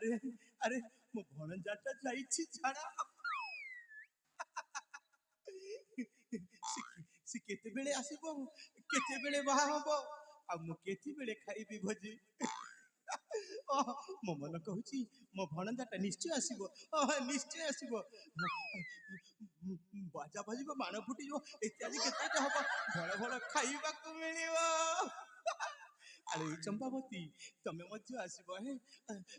আরে আরে মো ভଣजाटा যাইছি ছাড়া সে কেতেবেলে আসিব কেতেবেলে বাহা হব আর মু কেতেবেলে খাইবি ভোজি মো মন কହୁଛି ମୋ ଭଣଜାଟା ନିଶ୍ଚୟ ଆସିବ ନିଶ୍ଚୟ ଆସିବ ବାଜା ବାଜିବ ବାଣ ଫୁଟିଯିବ ଇତ୍ୟାଦି କେତେ ହବ ଭଲ ଭଲ ଖାଇବାକୁ ମିଳିବ ଆରେ ଚମ୍ପାବତୀ ତମେ ମଧ୍ୟ ଆସିବ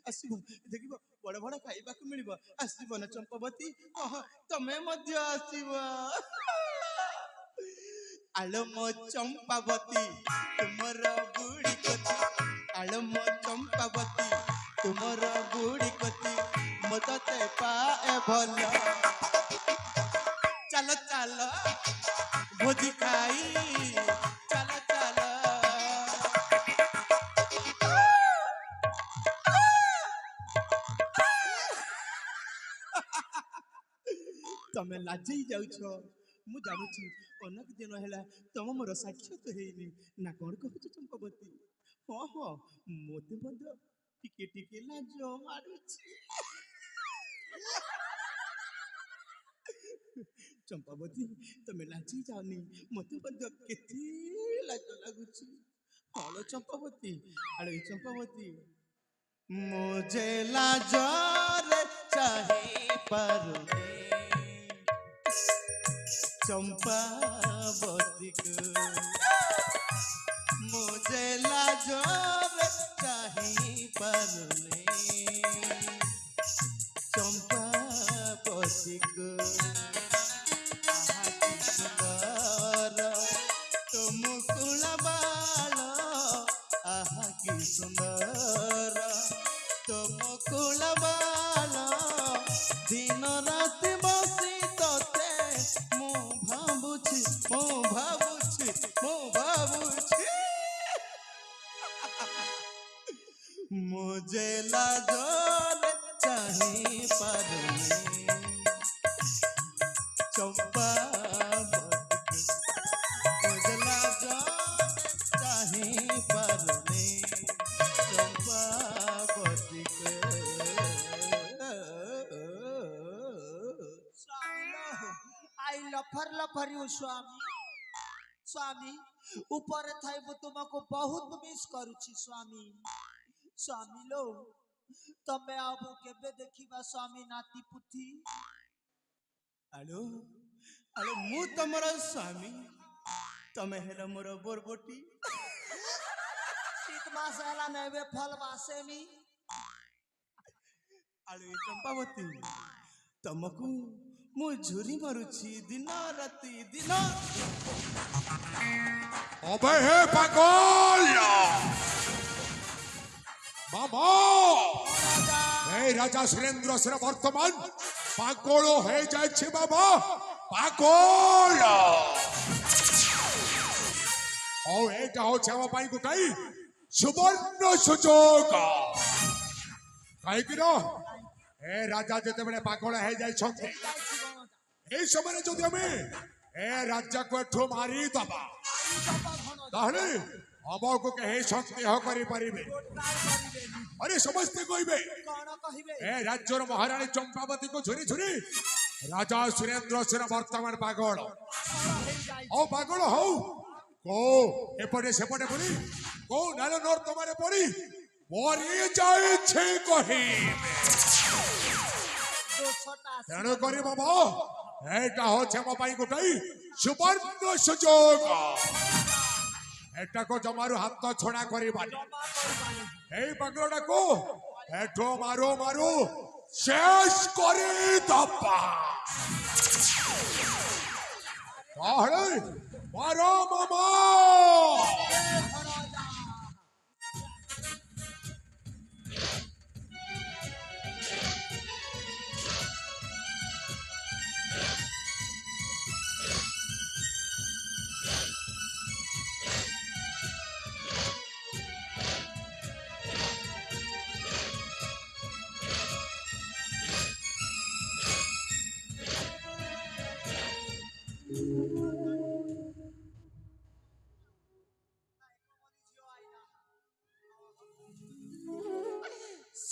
ଆସିବ ଦେଖିବ ବଡ଼ ବଡ଼ ଖାଇବାକୁ ମିଳିବ ଆସିବ ନା ଚମ୍ପାବତୀ ତମେ ମଧ୍ୟ ଆସିବ ଆଲୋ ମୋ ଚମ୍ପାବତୀ ତୁମର ବୁଢ଼ୀ କତି ଆଲୋ ମୋ ଚମ୍ପାବତୀ ତୁମର ବୁଢ଼ୀ କତି ମୋ ତତେ ପାଏ ଭଲ ଚାଲ ଚାଲ ଭୋଜି ଖାଇ ଚାଲ ଚାଲ ତମେ ଲାଜେଇ ଯାଉଛ ମୁଁ ଜାଣୁଛି ଅନେକ ଦିନ ହେଲା ତମ ମୋର ସାକ୍ଷାତ ହେଇନି ନା କଣ କହୁଛ ଚମ୍ପାବତୀ ହଁ ମୋତେ ମଧ୍ୟ ଟିକେ ଟିକେ ଲାଜ ମାରୁଛି ଚମ୍ପାବତୀ ତମେ ଲାଜେଇ ଯାଅନି ମୋତେ ମଧ୍ୟ କେତେ ଲାଜ ଲାଗୁଛି ହଲୋ ଚମ୍ପାବତୀ ଆଲୋ ଚମ୍ପାବତୀ ମୁଁ ଯେ ଲାଜରେ ଚାହିଁ ପାରୁନି चंपावती को मुझे लाजोर चाही परने चंपावती को सुंदर तुम कुलबाल आहा की सुंदर तुम कुलबाल दिन रात बसी तोते मुझे लाजोर चाही परने चंपावती मुझे लाजोर चाही परने चंपावती आई लफर लफरी स्वामी स्वामी ऊपर थाई तुमको बहुत मिस करुची स्वामी स्वामी लो तमे अब केबे देखिबा स्वामी नाती पुथी आलो आलो मु तमरा स्वामी तमे हेला मोर बोरबोटी शीत मास हला नेबे फल बासेनी आलो चंपावती तमको मु झुरी मारुची दिन राति दिन अबे हे पागल बाबा हे राजा सुरेंद्र से वर्तमान पागल हो जाए बाबा पागल और एटा हो छावा पाई गोटाई सुवर्ण सुजोग कहीं ए राजा जिते बड़े पागल हो जाए এই সময় যদি আমি এ রাজ্যকে এঠু মারি দবা তাহলে আমাকে কেহি সন্দেহ করি পারিবে আরে সমস্তে কইবে এ রাজ্যর মহারানী চম্পাবতী কো ঝুরি ঝুরি রাজা সুরেন্দ্র সেন বর্তমান পাগল ও পাগল হও কো এপটে সেপটে পড়ি কো নালে নর তোমারে পড়ি মরি যাইছে কহিবে তেণু করি বাবা এটা হচ্ছে মো পাই গোটাই সুবর্ণ সুযোগ এটাকে জমারু হাত ছড়া করিবানি এই পাগলটাকে এঠো মারো মারো শেষ করে দবা তাহলে মারো মামা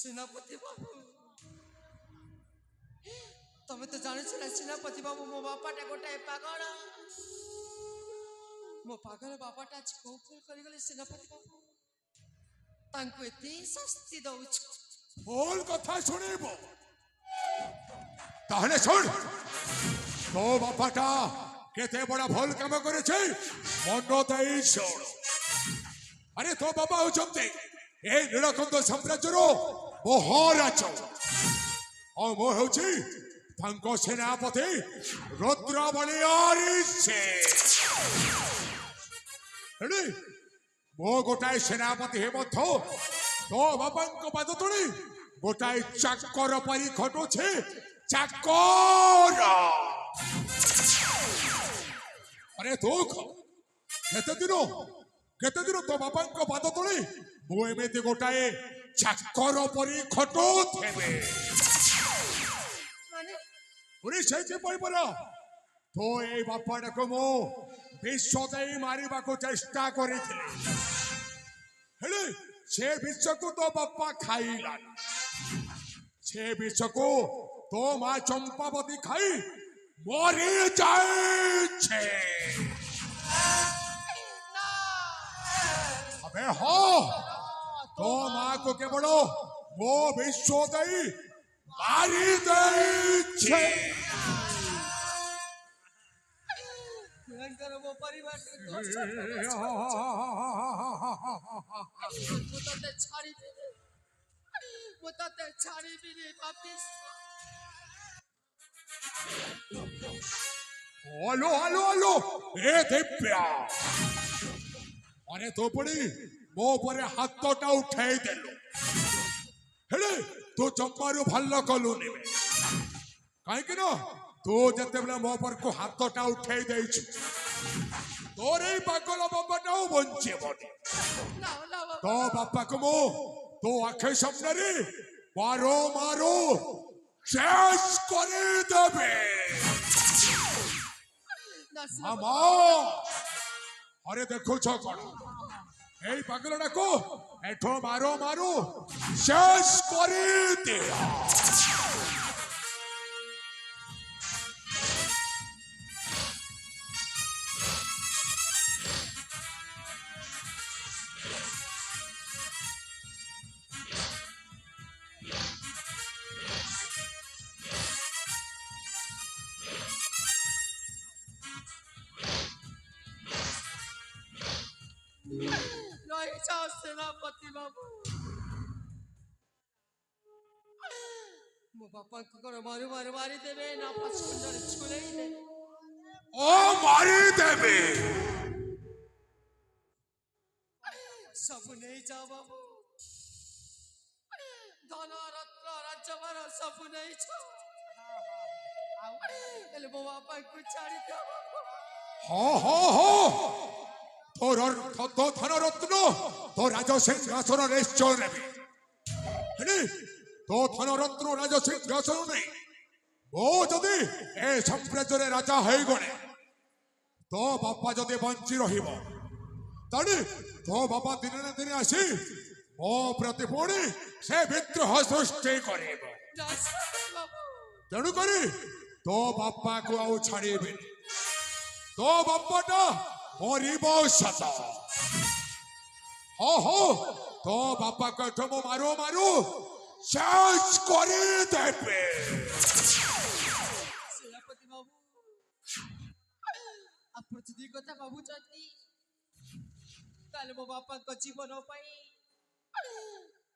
सेनापति बाबू तमे तो जाने ना सेनापति बाबू मो बापाटा गोटाए पागल मो पागल बापाटा आज कौ फल करिगले सेनापति बाबू तांको एते शास्ति दउछ बोल कथा शुणिब ताहले शुण तो बापाटा केते बड़ा भल काम करेছে মন দেই শুণ अरे तो बाबा होचंते ए नीलकंठ साम्राज्यर महाराज और मो होची तांको सेनापति रुद्रबलियारी से हेडी मो गोटाए सेनापति हे मथो तो बाबांको पाद तोड़ी गोटाए चाकर परी खटो छे चाकर अरे तो केते दिन तो बाबांको पाद तोड़ी मो एमेती गोटाए चाकर परी खटो थेबे माने उरी से पड़ा तो ए बापाटा को मो विश्व देई मारिबा को चेष्टा करिथिले हेले से विश्व को तो बापा खाइला से विश्व को तो मां चंपावती खाई मरी जाए छे अबे हो तो मां को के बड़ो वो विश्व देई मारी दे छे भयंकर वो परिवार के दोस्त मुताते छाड़ी भी वापस हेलो हेलो हेलो ए दिव्या अरे तो पड़ी मो परे हाथटा उठाई देलो हेले तो चंपारू भल्ल कलु नेबे काहे कि न तो जते बेला मो पर को हाथटा उठाई देइछु तोरे पागल बाबाटा बंचे बडी तो बापा को मो तो आखे सामने रे मारो मारो शेष करे देबे मामा अरे देखो छ कोन এই পাগলটাকে এঠো মারো মারো শেষ করে দে नहीं जाओ सेनापति बाबू मो बापा को करो मारू मारू मारी देवे ना पास कुंडल छुले ही दे ओ मारी देबे सब नहीं जाओ बाबू धन रत्न राज्य भर सब नहीं जाओ एले मो बापा को छाड़ी दो हो तो धन रत्न तो राज सिंहासन निश्चय नेबे हेडी तो धन रत्न राज सिंहासन नहीं ओ जदि ए साम्राज्य राजा है गणे तो बापा जदि बंची रहिबो तानी तो बापा दिन ना दिन आसी ओ प्रति पुणी से विद्रोह सृष्टि करेबो तेणु करी तो बापा को आउ छाड़ीबे तो बापाटा मरिब सत हो तो बापा को मारो मारो शेष करे देबे सेनापति बाबू आप प्रतिदी कथा बाबू चाहती ताले मो बापा को जीवन पाई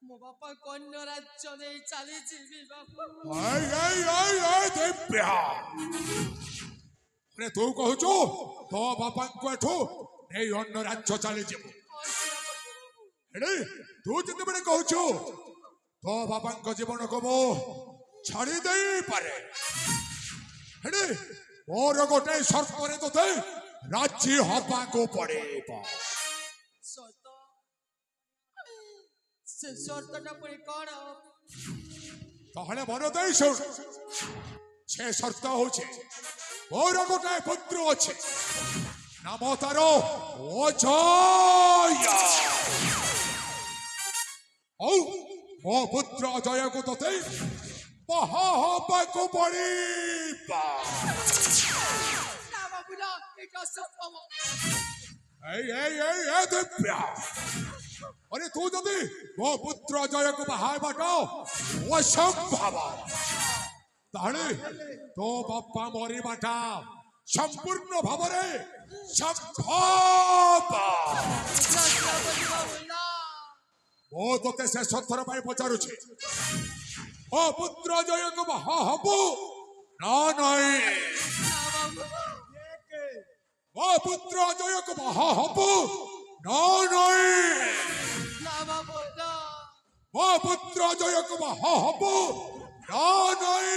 मो बापा को अन्य राज्य नहीं चली जीवी बाबू आई दिव्या अरे तू कहूचु तो बापा को एठो नहीं अन्य राज्य चली जीवो हेडी तू जते बड़े कहूचु तो बापा को जीवन को मो छाड़ी दे पारे हेडी मोर गोटे शर्त रे तोते राजी हबा को पड़ेबा शर्त से शर्तटा पड़ी कौन ताहले मन दे सुन छे शर्त होचे मोर गोटे पुत्र अच्छे नाम तार अजय ମୋ ପୁତ୍ର ଅଜୟକୁ ତତେ ବାହା ହବାକୁ ପଡ଼ିବ। না বাবু না, এটা অসম্ভব। এই ଦିବ୍ୟା, ଆରେ ତୁ ଯଦି ମୋ ପୁତ୍ର ଅଜୟକୁ ବାହା ହେବାଟା ଅସମ୍ଭବ, ତାହେଲେ ତୋ ବାପା ମରିବାଟା ସମ୍ପୂର୍ଣ୍ଣ ଭାବରେ ସମ୍ଭବ। বাবু না, ମୁଁ ତୋତେ ଶେଷ ଥର ପାଇଁ ପଚାରୁଛି, ମୋ ପୁତ୍ର ଅଜୟକୁ ବାହା ହବୁ ନା ନାହିଁ? না বাবু, ମୋ ପୁତ୍ର ଅଜୟକୁ ବାହା ହବୁ ନା ନାହିଁ? না বাবু না, ମୋ ପୁତ୍ର ଅଜୟକୁ ବାହା ହବୁ ନା ନାହିଁ?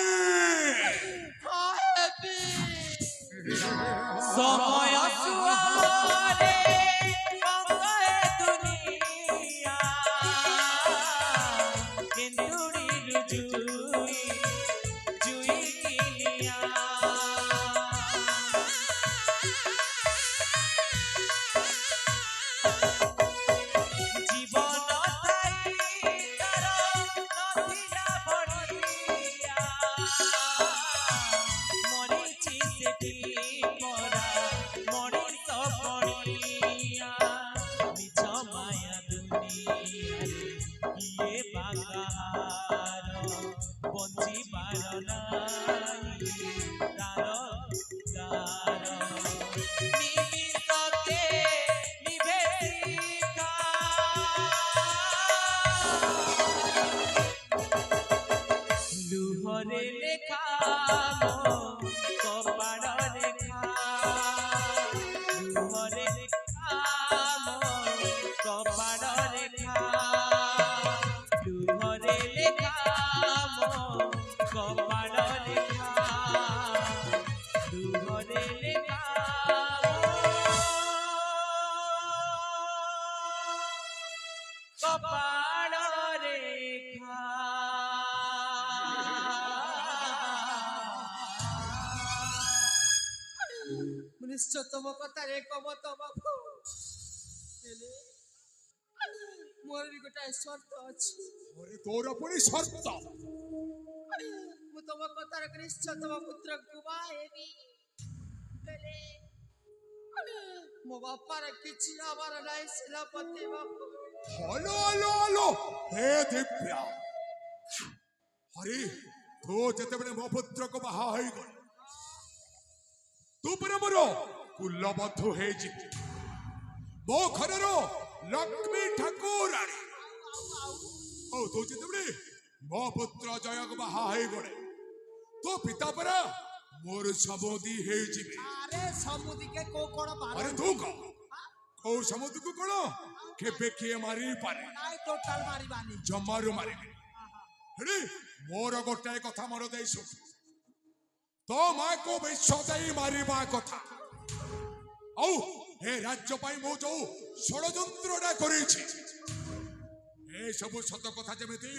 হেপি সময় সুয়ারে মঙ্গলে দুনিয়া কেন্দুড়ির জুই জুই কিলিয়া জীবন তাই তার নথিলা বড়িয়া মরিছি সেটি পরা মরিচ পড়িয়া মিছ মায়া দুনিয়ারে কিয়ে বাগাহার বঞ্চিবার নাই তার গার নিমিষকে নিভে শিখা লুহরে লেখা মো কপাল রেখা লুহরে লেখা মো কপাল রেখা লুহরে লেখা মো কপাল রেখা লুহরে লেখা কপাল রেখা নিশ্চতম কথারে কমত বাবু ହେଲେ ମୋର ବି ଗୋଟାଏ ସର୍ତ୍ତ ଅଛି। ଆରେ ତୋର ପୁଣି ସର୍ତ୍ତ? ମୁଁ ତମ କଥାରେ ନିଶ୍ଚୟ ତମ ପୁତ୍ରକୁ ବାହା ହେବି। ହେଲେ ମୋ ବାପାର କିଛି ହବାର ନାହିଁ ସେନାପତି ବାବୁ। ହଲୋ ହେ ଦିବ୍ୟା, ଆରେ ତୁ ଯେତେବେଳେ ମୋ ପୁତ୍ରକୁ ବାହା ହେଇଗଲୁ, ତୁ ପରେ ମୋର କୁଲବଧୁ ହେଇଯିବୁ, ମୋ ଘରର ଲକ୍ଷ୍ମୀ ଠାକୁରାଣୀ। ଆଉ ତୁ ଯେତେବେଳେ ମୋ ପୁତ୍ର ଜୟକୁ ବାହା ହେଇଗଲେ, ତୋ ପିତା ପରା ମୋର ସମୁଦି ହେଇଯିବେ। ଆରେ ସମୁଦିକେ କୋଉ କଣ ଆରେ ତୁ କହ, କୋଉ ସମୁଦିକୁ କଣ କେବେ କିଏ ମାରି ପାରେ? ନାଇଁ ଟୋଟାଲ ମାରିବାନି। ଜମାରୁ ମାରିବେ। ହେଲେ ମୋର ଗୋଟାଏ କଥା ମନ ଦେଇ ଶୁଣ, ତୋ ମାକୁ ବିଷ ଦେଇ ମାରିବା କଥା, ଆଉ ଏ ରାଜ୍ୟ ପାଇଁ ମୁଁ ଯୋଉ ଷଡ଼ଯନ୍ତ୍ରଟା କରିଛି, ଏ ସବୁ ସତ କଥା ଯେମିତି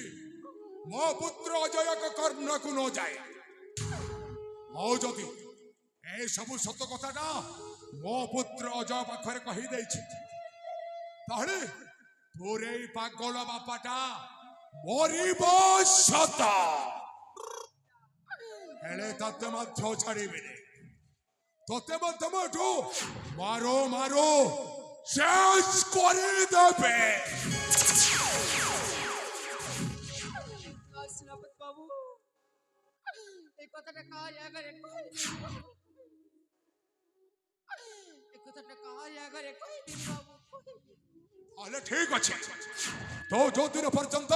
ମୋ ପୁତ୍ର ଅଜୟଙ୍କ କର୍ଣ୍ଣକୁ ନ ଯାଏ। ଆଉ ଯଦି ଏ ସବୁ ସତ କଥାଟା ମୋ ପୁତ୍ର ଅଜୟ ପାଖରେ କହିଦେଇଛି, ତାହେଲେ ତୋର ଏଇ ପାଗଳ ବାପାଟା ମରିବ ସତ। ହେଲେ ତତେ ମଧ୍ୟ ଛାଡ଼ିବିନି, ତତେ ମଧ୍ୟ ମୋଠୁ ମାରୁ ଶେଷ କରିଦେବେ। সেনাপতি বাবু এই কথাটা কার আগে কইনি। এই কথাটা কার আগে কইনি বাবু। তাহলে ঠিক আছে, তো ଯୋଉଦିନ ପର୍ଯ୍ୟନ୍ତ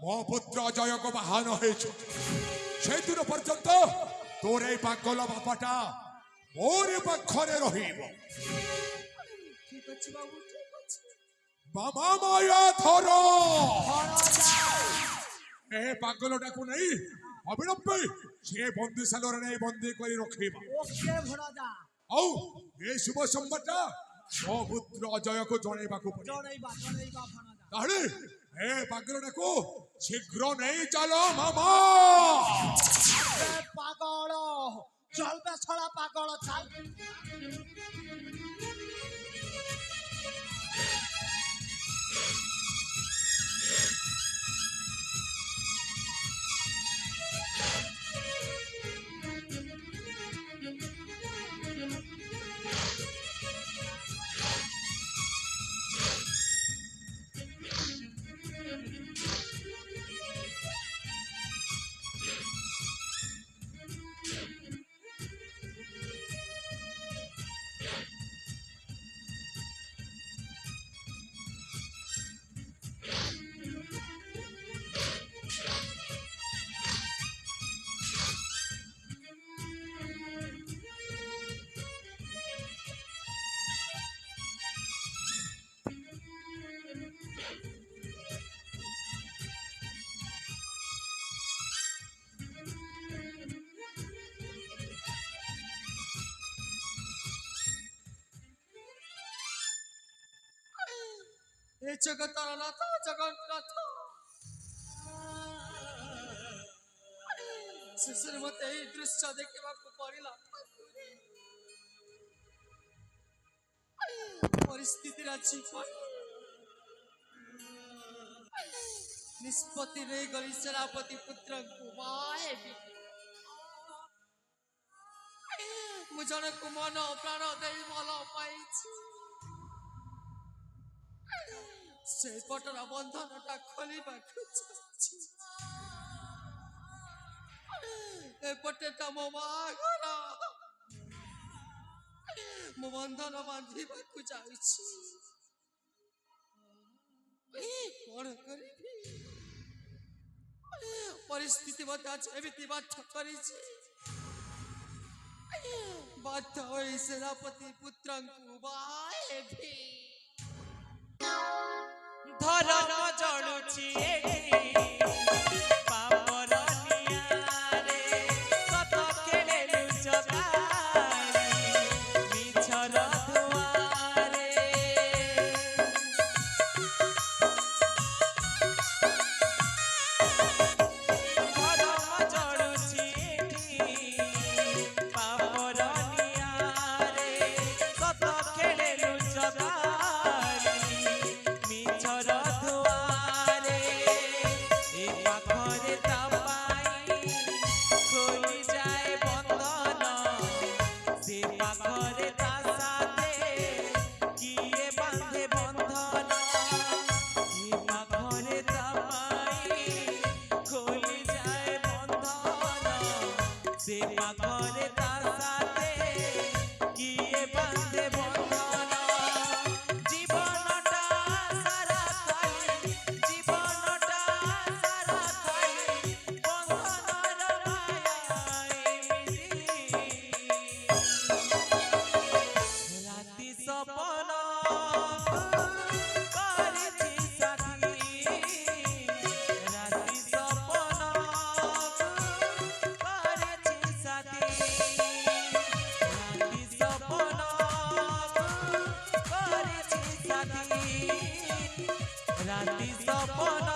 ମୋ ପୁତ୍ର ଅଜୟକୁ ବାହା ନ ହେଇଛୁ, ସେଇଦିନ ପର୍ଯ୍ୟନ୍ତ ତୋର ଏଇ ପାଗଳ ବାପାଟା ମୋରି ପାଖରେ ରହିବ। ঠিক আছে বাবু, ঠিক আছে। ବାବା ମାୟା ଧର ଏ ପାଗଳଟାକୁ ନେଇ ଅବିଳମ୍ବେ ସେ ବନ୍ଦିଶାଳରେ ନେଇ ବନ୍ଦୀ କରି ରଖିବା। ওকে ভরা দা ଆଉ ଏ ଶୁଭ ସମ୍ବାଦଟା ମୋ ପୁତ୍ର ଅଜୟକୁ ଜଣେଇବାକୁ ପଡ଼ିବ। জড়াইবা জড়াইবা ভরা দা। ତାହେଲେ ଏ ପାଗଳଟାକୁ ଶୀଘ୍ର ନେଇ ଚାଲ ମାମା। পাগল চলবে ছড়া পাগল চাল। ଏ ଜଗତର ନାଥ ଜଗନ୍ନାଥ ଶେଷରେ ମତେ ଏହି ଦୃଶ୍ୟ ଦେଖିବାକୁ ପଡ଼ିଲା। ପରିସ୍ଥିତିର ଜୀବନ ନିଷ୍ପତ୍ତି ନେଇଗଲି ସେନାପତି ପୁତ୍ରଙ୍କୁ ବାହା ହେବି। ମୁଁ ଜଣକୁ ମନ ପ୍ରାଣ ଦେଇ ଭଲ ପାଇଛି। ସେପଟର ବନ୍ଧନଟା ଖୋଲିବାକୁ ଚାହୁଁଛି। ଏପଟେ ତ ମୋ ବାହାଘର, ମୁଁ ବନ୍ଧନ ବାନ୍ଧିବାକୁ ଯାଉଛି। କଣ କରିବି? ପରିସ୍ଥିତି ମୋତେ ଆଜି ଏମିତି ବାଧ୍ୟ କରିଛି। ବାଧ୍ୟ ହୋଇ ସେନାପତି ପୁତ୍ରଙ୍କୁ ବାହା ହେବି। ଧରମ ଜଳୁଛି ଏଠି ପାପର ନିଆଁରେ ସତ କେଳେ ଲୁଚକାଳି ମିଛର ଧୂଆଁରେ ଧରମ ଜଳୁଛି ଏଠି ପାପର ନିଆଁରେ ସତ କେଳେ ଲୁଚକାଳି ମିଛର ଧୂଆଁରେ ଏ ପାଖରେ ତା ପାଇଁ ଖୋଲି ଯାଏ ବନ୍ଧନ ସେ ପାଖରେ ତା ସାଥେ କିଏ ବାନ୍ଧେ ବନ୍ଧନ ଏ ପାଖରେ ତା ପାଇଁ ଖୋଲି ଯାଏ ବନ୍ଧନ ସେ ପାଖରେ ତା ସାଥେ କିଏ ବାନ୍ଧେ ବନ୍ଧନ জীবনটা সারা খালি জীবনটা সারা খালি বন্ধনর মায়ায় রাতি সপন করেছি সাথী রাতি সপন করেছি সাথী রাতি সপন করেছি সাথী রাতি সপন